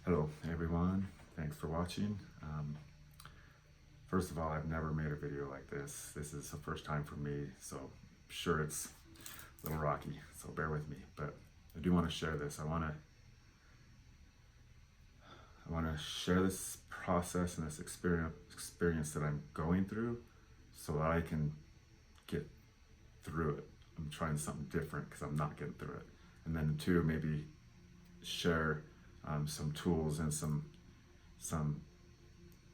Hello everyone, thanks for watching. First of all, I've never made a video like this. This is the first time for me, so I'm sure it's a little rocky, so bear with me. But I do want to share this. I want to share this process and this experience that I'm going through so that I can get through it. I'm trying something different because I'm not getting through it. And then two, maybe share some tools and some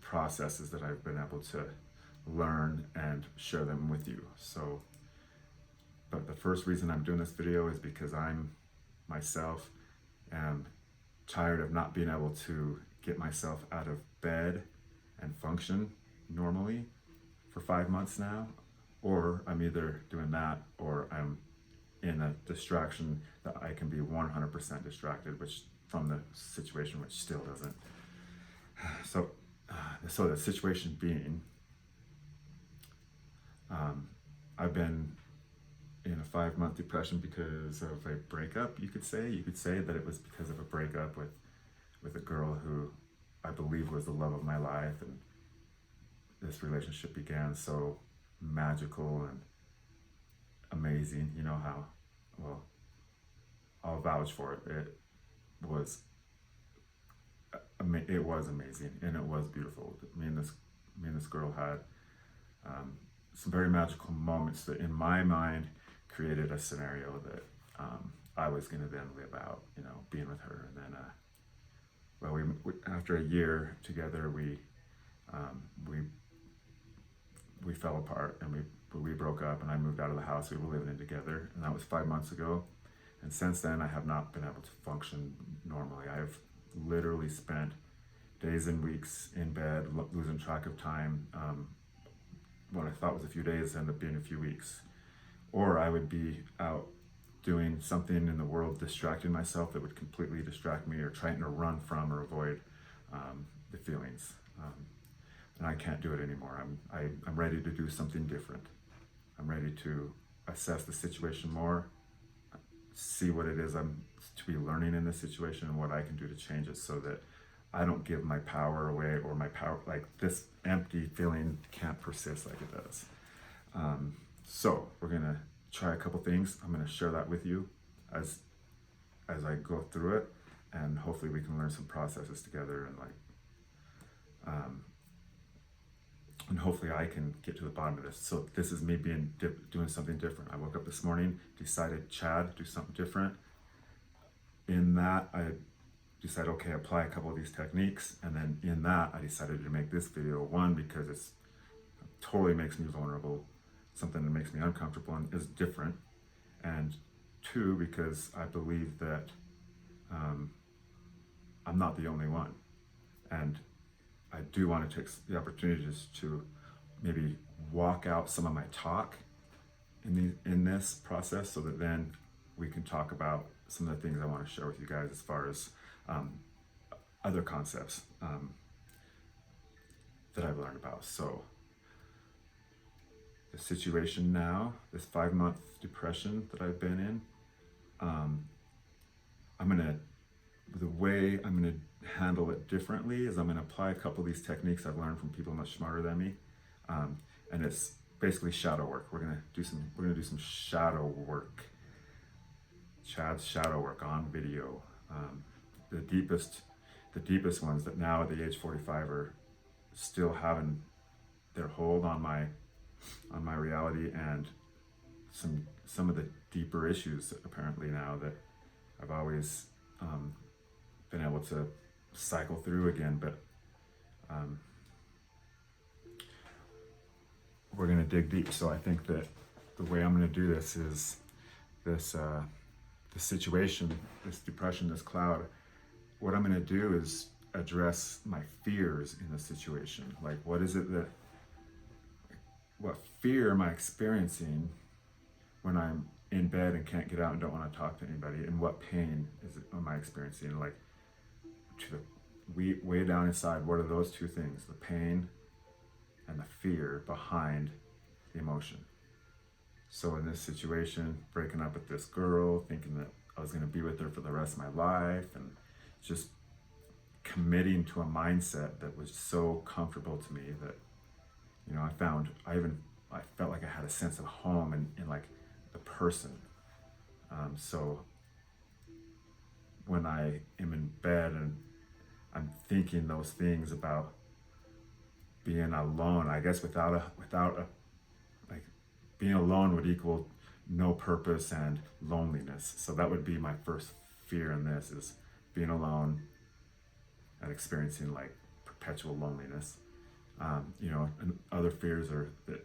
processes that I've been able to learn and share them with you. So, but the first reason I'm doing this video is because I'm myself am tired of not being able to get myself out of bed and function normally for 5 months now, or I'm either doing that or I'm in a distraction that I can be 100% distracted, which from the situation, which still doesn't. So the situation being, I've been in a 5-month depression because of a breakup. You could say that it was because of a breakup with a girl who I believe was the love of my life, and this relationship began so magical and amazing. You know how, well, I'll vouch for it. It was amazing and it was beautiful. Me and this girl had some very magical moments that in my mind created a scenario that I was going to then live out, being with her. And then we after a year together, we fell apart and we broke up, and I moved out of the house we were living in together, and that was 5 months ago. And since then, I have not been able to function normally. I have literally spent days and weeks in bed, losing track of time. What I thought was a few days ended up being a few weeks. Or I would be out doing something in the world, distracting myself that would completely distract me, or trying to run from or avoid the feelings. And I can't do it anymore. I'm ready to do something different. I'm ready to assess the situation more, see what it is I'm to be learning in this situation, and what I can do to change it so that I don't give my power away, or my power, like this empty feeling can't persist like it does. So we're gonna try a couple things. I'm gonna share that with you as I go through it, and hopefully we can learn some processes together, and hopefully I can get to the bottom of this. So this is me doing something different. I woke up this morning, decided, Chad, do something different. In that, I decided, okay, apply a couple of these techniques. And then in that, I decided to make this video, one, because it totally makes me vulnerable, something that makes me uncomfortable and is different. And two, because I believe that I'm not the only one. And I do want to take the opportunity just to maybe walk out some of my talk in this process, so that then we can talk about some of the things I want to share with you guys as far as other concepts that I've learned about. So the situation now, this 5-month depression that I've been in, the way I'm gonna handle it differently is I'm gonna apply a couple of these techniques I've learned from people much smarter than me, and it's basically shadow work. We're gonna do some shadow work. Chad's shadow work on video. The deepest ones that now at the age 45 are still having their hold on my reality, and some of the deeper issues apparently now that I've always been able to cycle through again. But we're gonna dig deep. So I think that the way I'm gonna do this is the situation, this depression, this cloud. What I'm gonna do is address my fears in the situation. Like, what fear am I experiencing when I'm in bed and can't get out and don't want to talk to anybody? And what pain am I experiencing? Like, to the way down inside, what are those two things? The pain and the fear behind the emotion. So in this situation, breaking up with this girl, thinking that I was going to be with her for the rest of my life, and just committing to a mindset that was so comfortable to me that, you know, I felt like I had a sense of home in like the person. So when I am in bed and I'm thinking those things about being alone, I guess without a like, being alone would equal no purpose and loneliness. So that would be my first fear in this, is being alone and experiencing like perpetual loneliness. You know, and other fears are that,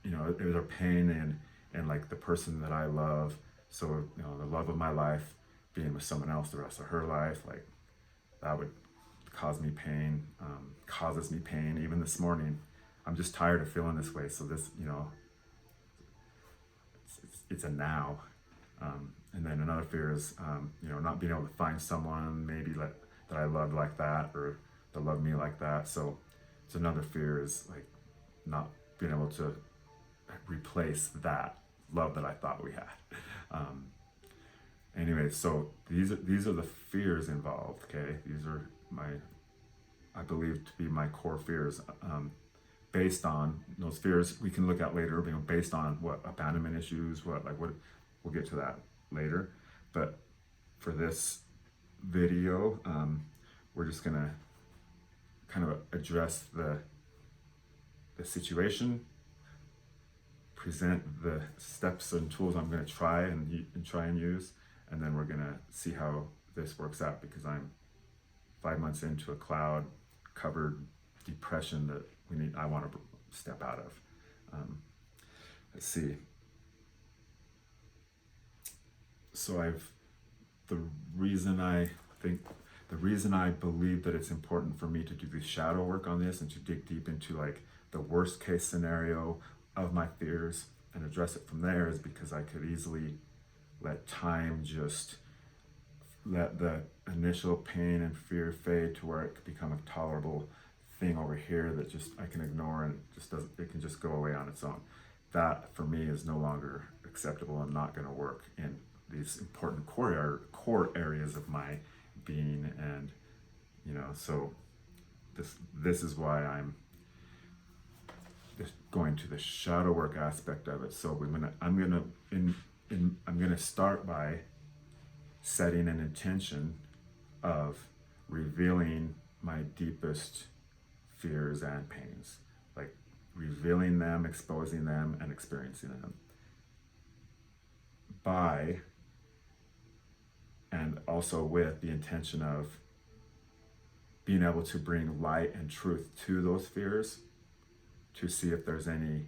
you know, there's a pain in like the person that I love. So, you know, the love of my life being with someone else the rest of her life, like that would cause me pain, causes me pain. Even this morning, I'm just tired of feeling this way. So this, you know, it's a now. And then another fear is, you know, not being able to find someone maybe like that I loved like that, or that loved me like that. So it's another fear is like not being able to replace that love that I thought we had. Anyway, so these are the fears involved. Okay, these are I believe to be my core fears. Based on those fears, we can look at later. You know, based on what abandonment issues, what we'll get to that later. But for this video, we're just gonna kind of address the situation, present the steps and tools I'm going to try and use, and then we're going to see how this works out, because I'm 5 months into a cloud covered depression that I want to step out of. Let's see. So the reason I believe that it's important for me to do the shadow work on this and to dig deep into like the worst case scenario of my fears and address it from there is because I could easily let time just let the initial pain and fear fade to where it could become a tolerable thing over here that just I can ignore, and it can just go away on its own. That for me is no longer acceptable and not going to work in these important core areas of my being. And you know, so this is why I'm just going to the shadow work aspect of it. So I'm gonna start by setting an intention of revealing my deepest fears and pains, like revealing them, exposing them, and experiencing them by, and also with the intention of being able to bring light and truth to those fears, to see if there's any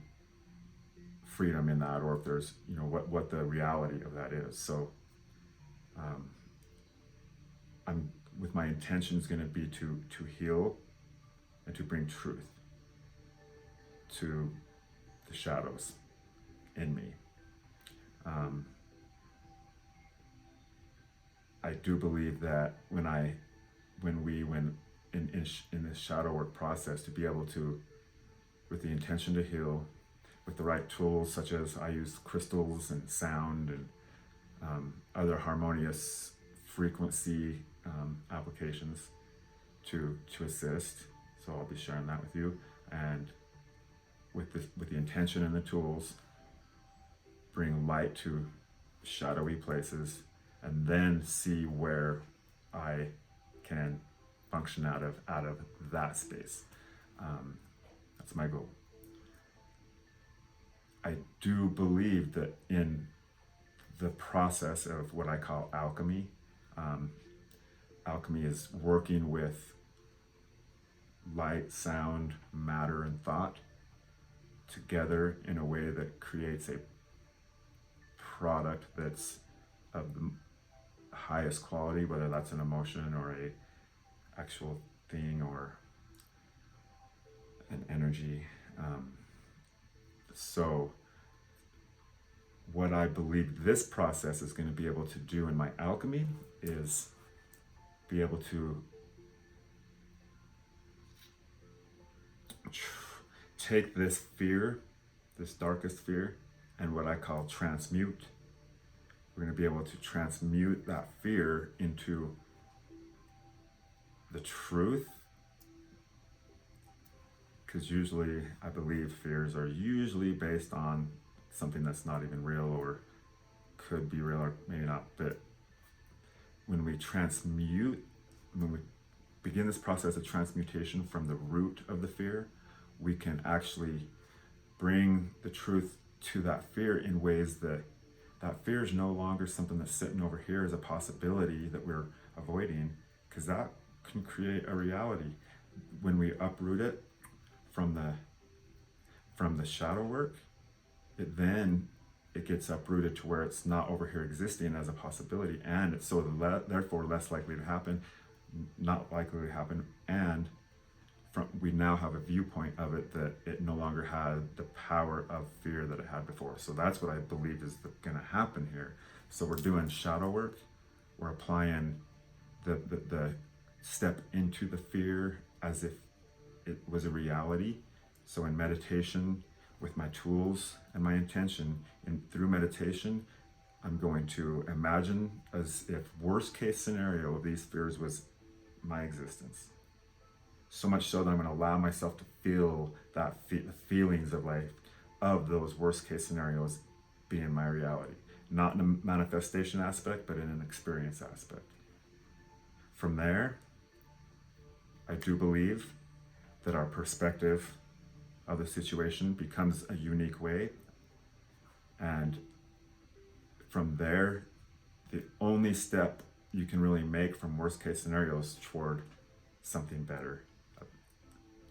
freedom in that, or if there's, you know, what the reality of that is. So with my intention is going to be to heal and to bring truth to the shadows in me. I do believe that when in this shadow work process, to be able to, with the intention to heal, with the right tools, such as I use crystals and sound and other harmonious frequency applications to assist. So I'll be sharing that with you, and with the intention and the tools, bring light to shadowy places, and then see where I can function out of that space. That's my goal. I do believe that in the process of what I call alchemy, alchemy is working with light, sound, matter, and thought together in a way that creates a product that's of the highest quality, whether that's an emotion or a actual thing or an energy. So what I believe this process is going to be able to do in my alchemy is be able to take this fear, this darkest fear, and what I call transmute. We're going to be able to transmute that fear into the truth, because usually I believe fears are usually based on something that's not even real or could be real or maybe not. But when we begin this process of transmutation from the root of the fear, we can actually bring the truth to that fear in ways that that fear is no longer something that's sitting over here as a possibility that we're avoiding, because that can create a reality. When we uproot it from the shadow work, it gets uprooted to where it's not over here existing as a possibility, and it's so therefore less likely to happen, not likely to happen, and we now have a viewpoint of it that it no longer had the power of fear that it had before. So that's what I believe is going to happen here. So we're doing shadow work. We're applying the step into the fear as if it was a reality. So in meditation, with my tools and my intention, and through meditation, I'm going to imagine as if worst case scenario of these fears was my existence. So much so that I'm going to allow myself to feel the feelings of those worst case scenarios being my reality. Not in a manifestation aspect, but in an experience aspect. From there, I do believe that our perspective of the situation becomes a unique way. And from there, the only step you can really make from worst case scenarios toward something better,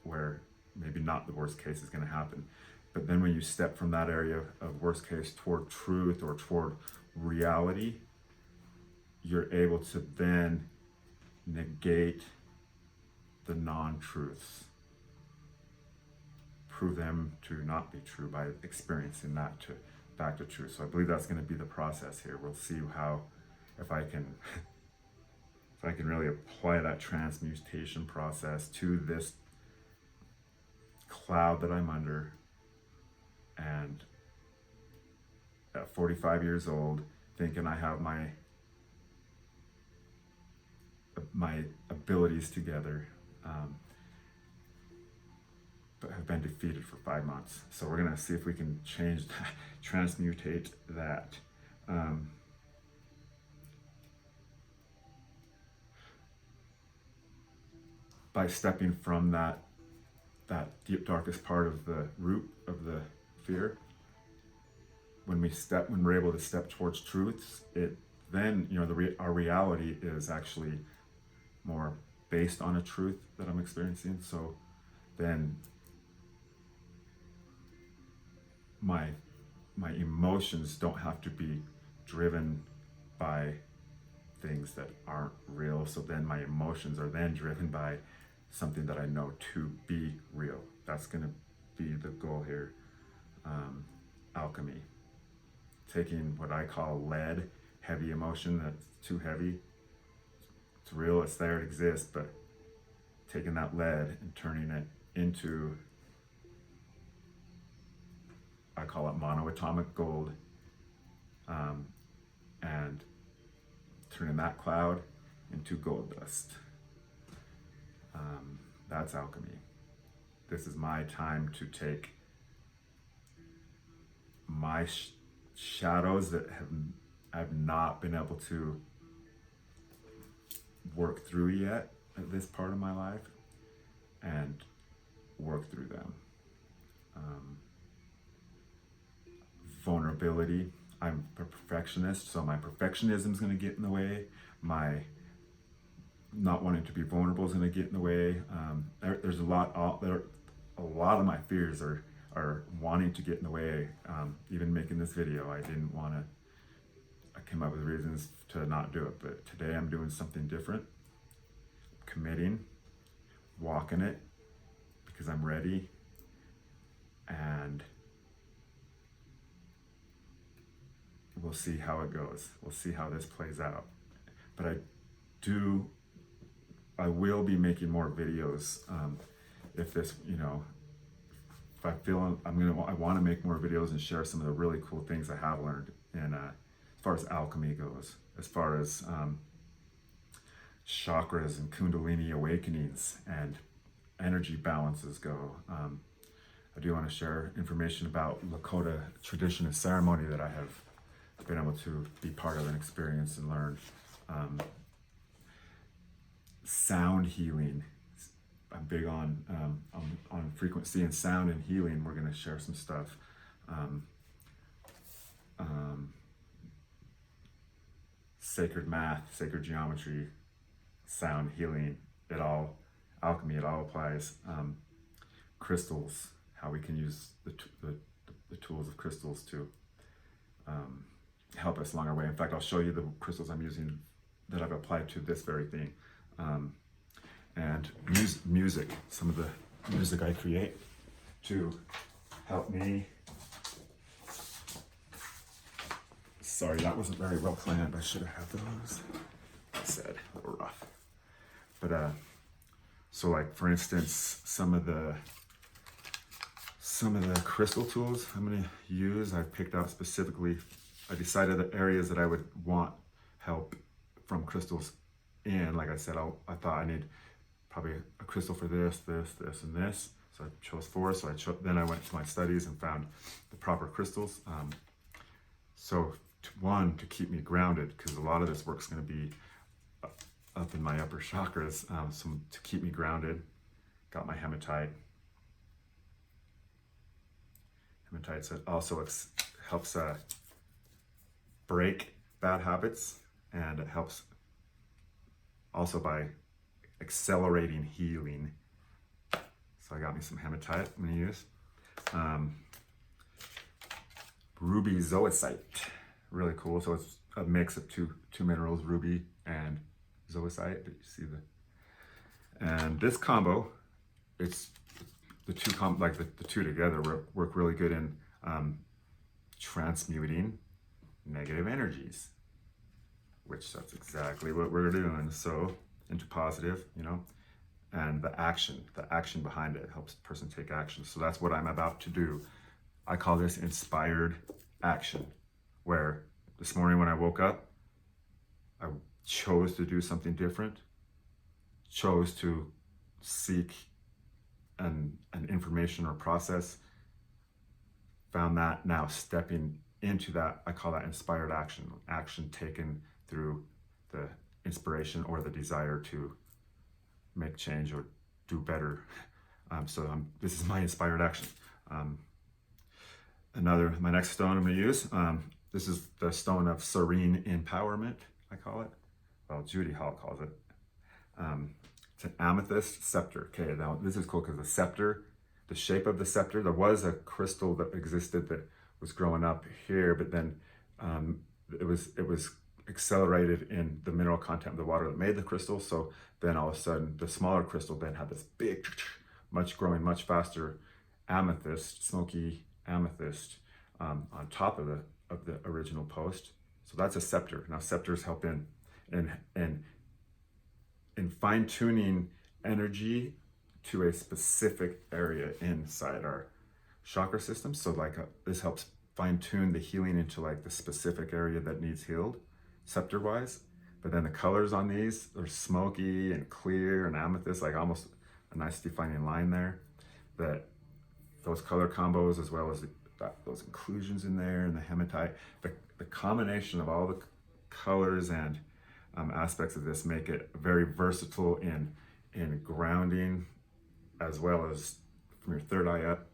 where maybe not the worst case is going to happen. But then when you step from that area of worst case toward truth or toward reality, you're able to then negate the non-truths, prove them to not be true by experiencing that back to truth. So I believe that's going to be the process here. We'll see how, if I can really apply that transmutation process to this cloud that I'm under. And at 45 years old, thinking I have my abilities together, but have been defeated for 5 months. So we're gonna see if we can change that, transmutate that. By stepping from that deep darkest part of the root of the fear, when we're able to step towards truths, our reality is actually more based on a truth that I'm experiencing. So then my emotions don't have to be driven by things that aren't real. So then my emotions are then driven by something that I know to be real. That's going to be the goal here. Alchemy. Taking what I call lead, heavy emotion that's too heavy. It's real, it's there, it exists, but taking that lead and turning it into, I call it monoatomic gold, and turning that cloud into gold dust. That's alchemy. This is my time to take my shadows that I've not been able to work through yet at this part of my life, and work through them. Vulnerability. I'm a perfectionist, so my perfectionism is going to get in the way. My not wanting to be vulnerable is going to get in the way. There's a lot of my fears are wanting to get in the way. Even making this video, I came up with reasons to not do it, but today I'm doing something different. Committing, walking it, because I'm ready, and we'll see how it goes. We'll see how this plays out. But I will be making more videos. If this, if I feel I want to make more videos and share some of the really cool things I have learned in as far as alchemy goes, as far as chakras and kundalini awakenings and energy balances go. I do want to share information about Lakota tradition and ceremony that I have been able to be part of and experience and learn. Sound healing. I'm big on frequency and sound and healing. We're going to share some stuff. Sacred math, sacred geometry, sound healing, alchemy, it all applies. Crystals, how we can use the tools of crystals to help us along our way. In fact, I'll show you the crystals I'm using that I've applied to this very thing. And music, some of the music I create to help me. Sorry, that wasn't very well planned. I should have had those. I said, a little rough. But so like for instance, some of the crystal tools I'm gonna use, I've picked out specifically. I decided the areas that I would want help from crystals in. Like I said, I thought I need probably a crystal for this, and this. So I chose 4. So then I went to my studies and found the proper crystals. So to keep me grounded, because a lot of this work's going to be up in my upper chakras. So to keep me grounded, got my hematite. Hematite also helps break bad habits, and it helps also by accelerating healing. So I got me some hematite I'm going to use. Ruby zoisite, really cool. So it's a mix of two minerals, ruby and zoisite. Did you see and this combo, it's the two together work really good in transmuting negative energies, which that's exactly what we're doing. So into positive, and the action behind it helps the person take action. So that's what I'm about to do. I call this inspired action, where this morning when I woke up, I chose to do something different, chose to seek an information or process, found that now stepping into that, I call that inspired action taken through the inspiration or the desire to make change or do better. This is my inspired action. My next stone I'm going to use, this is the stone of serene empowerment, I call it. Well, Judy Hall calls it. It's an amethyst scepter. Okay, now this is cool because the shape of the scepter, there was a crystal that existed that was growing up here, but then it was accelerated in the mineral content of the water that made the crystal. So then all of a sudden, the smaller crystal then had this big, growing much faster amethyst, smoky amethyst on top of the original post. So that's a scepter. Now scepters help in fine tuning energy to a specific area inside our chakra system. So this helps fine tune the healing into the specific area that needs healed, scepter wise. But then the colors on these are smoky and clear and amethyst, almost a nice defining line there. That those color combos, as well as those inclusions in there and the hematite, the combination of all the colors and aspects of this make it very versatile in grounding, as well as from your third eye up,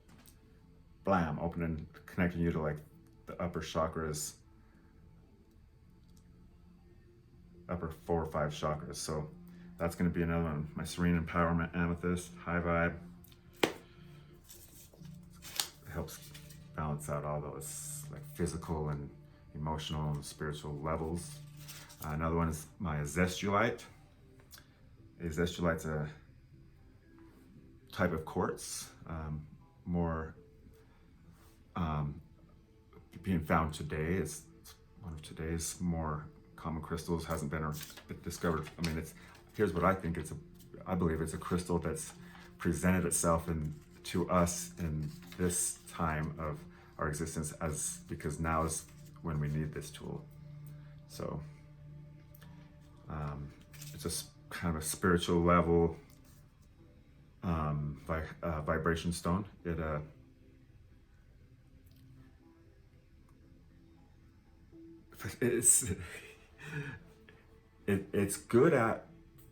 blam, opening, connecting you to the upper chakras, upper 4 or 5 chakras. So that's going to be another one. My serene empowerment amethyst, high vibe. It helps balance out all those physical and emotional and spiritual levels. Another one is my azestulite. Azestulite's a type of quartz, more being found today. It's one of today's more common crystals. Hasn't been discovered. Here's what I think. I believe it's a crystal that's presented itself to us in this time of our existence, because now is when we need this tool. So it's kind of a spiritual level vibration stone. It's good at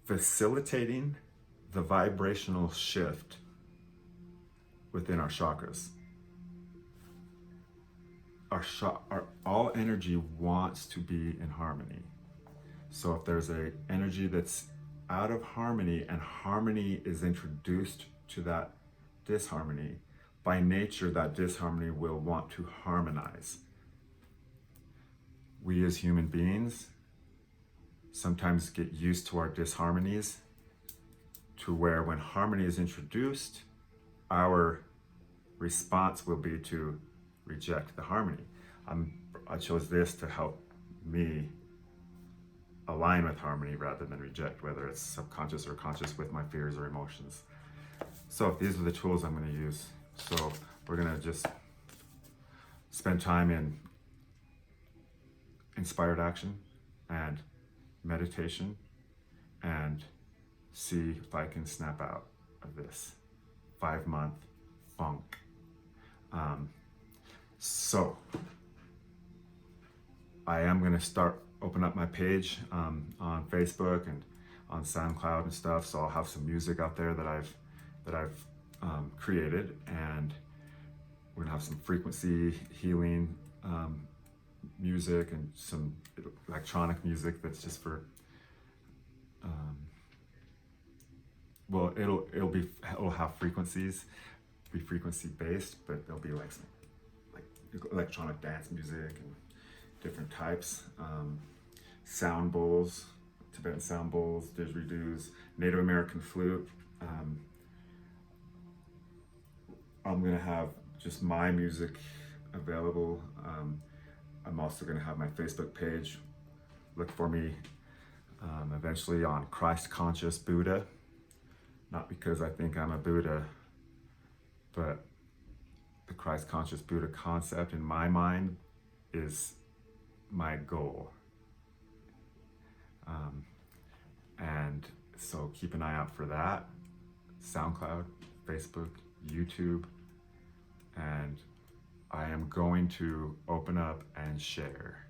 facilitating the vibrational shift within our chakras. All energy wants to be in harmony. So if there's a energy that's out of harmony and harmony is introduced to that disharmony, by nature that disharmony will want to harmonize. We as human beings sometimes get used to our disharmonies, to where when harmony is introduced, our response will be to reject the harmony. I chose this to help me align with harmony rather than reject, whether it's subconscious or conscious with my fears or emotions. So these are the tools I'm going to use. So we're going to just spend time in inspired action and meditation and see if I can snap out of this 5-month funk. So I am going to open up my page on Facebook and on SoundCloud and stuff. So I'll have some music out there that I've created, and we're gonna have some frequency healing music and some electronic music that's just for it'll have frequencies, be frequency based, but there'll be like some electronic dance music and different types, sound bowls, Tibetan sound bowls, didgeridoos, Native American flute. I'm gonna have just my music available. I'm also gonna have my Facebook page. Look for me eventually on Christ Conscious Buddha. Not because I think I'm a Buddha, but the Christ Conscious Buddha concept in my mind is my goal. And so keep an eye out for that. SoundCloud, Facebook, YouTube, and I am going to open up and share,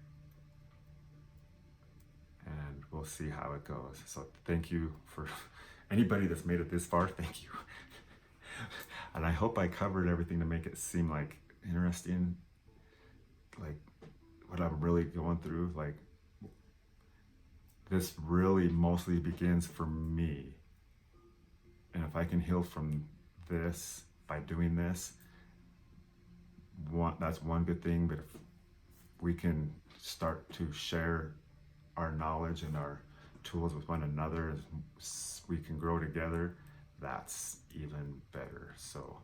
and we'll see how it goes. So thank you for anybody that's made it this far. Thank you. And I hope I covered everything to make it seem like interesting, like what I'm really going through. Like, this really mostly begins for me, and if I can heal from this by doing this, that's one good thing. But if we can start to share our knowledge and our tools with one another, we can grow together, that's even better. So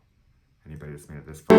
anybody that's made it this far,